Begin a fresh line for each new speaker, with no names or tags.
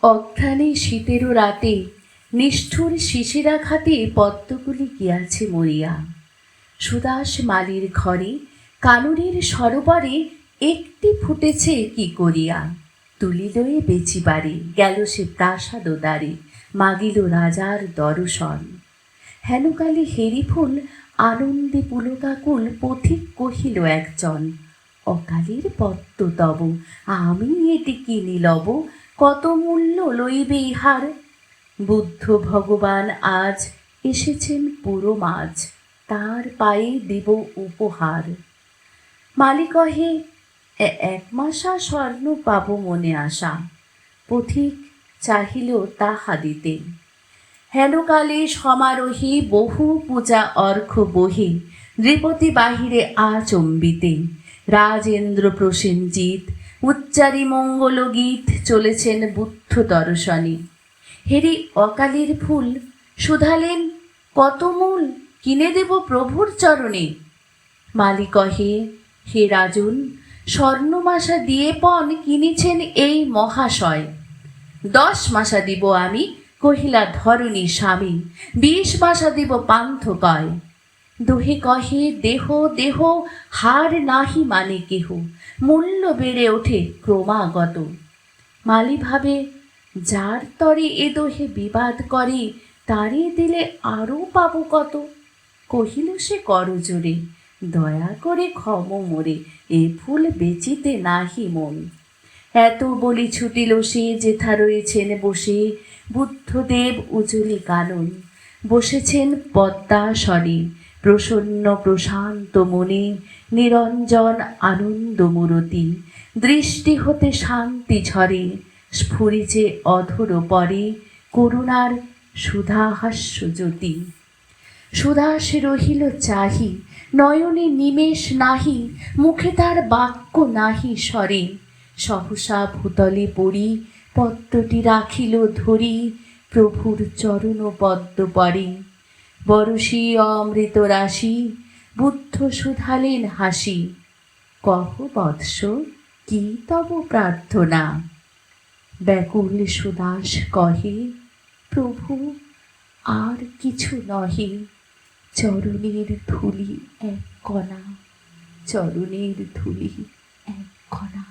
অঘ্রাণে শীতেরও রাতে নিষ্ঠুর শিশিরা খাতে পদ্মগুলি গিয়াছে মরিয়া। সুদাস মালির ঘরে কাননের সরোবরে একটি ফুটেছে কি করিয়া। তুলিলয়ে বেচিবারে গেল সে প্রাসাদ দ্বারে, মাগিল রাজার দর্শন। হেনকালে হেরি ফুল আনন্দে পুলকাকুল, পথিক কহিল একজন, অকালের পদ্ম তব, আমি এটি কিনি লব, কত মূল্য লইবে ইহার। বুদ্ধ ভগবান আজ এসেছেন পুরো মাঝ, তার পায়ে দেব উপহার। মালি কহে, এক মাসা স্বর্ণ পাব মনে আশা। পথিক চাহিল তাহা দিতে। হেনকালে সমারোহে বহু পূজা অর্ঘ্য বহে, নৃপতি বাহিরে আচম্বিতে। রাজেন্দ্র প্রসেনজিৎ উচ্চারি মঙ্গল গীত চলেছেন বুদ্ধ দর্শনে। হেরি অকালের ফুল শুধালেন, কত মূল কিনে দেব প্রভুর চরণে। মালি কহে, হে রাজন, স্বর্ণমাসা দিয়ে পণ কিনেছেন এই মহাশয়। 10 মাসা দিব আমি, কহিলা ধরণী স্বামী, 20 মাসা দিব পান্থ কয়। দোহে কহে, দেহ দেহ হার নাহি মানে কেহ, মূল্য বেড়ে ওঠে ক্রমাগত। মালি ভাবে, যার তরে এ দোহে বিবাদ করে, তারে দিলে আরও পাবো কত। কহিল সে করজোরে, দয়া করে ক্ষম মোরে, এ ফুল বেচিতে নাহি মন। এত বলি ছুটিল সে, যেথা রয়েছেন বসে বুদ্ধদেব উজলি কানন। বসেছেন পদ্মাসনে, প্রসন্ন প্রশান্ত মনে, নিরঞ্জন আনন্দ মূরতি। দৃষ্টি হতে শান্তি ঝরে, স্ফুরিছে অধর পরে, করুণার সুধাহাস্য জ্যোতি। সুদাস রহিল চাহি, নয়নে নিমেষ নাহি, মুখে তার বাক্য নাহি স্বরে। সহসা ভূতলে পড়ি, পদ্মটি রাখিল ধরি, প্রভুর চরণ পদ্ম পরে। বরশি অমৃত রাশি, বুদ্ধ শুধালেন হাসি, কহ বৎস, কি তব প্রার্থনা। ব্যাকুল সুদাস কহে, প্রভু আর কিছু নহে, চরণের ধূলি এক কণা, চরণের ধূলি এক কণা।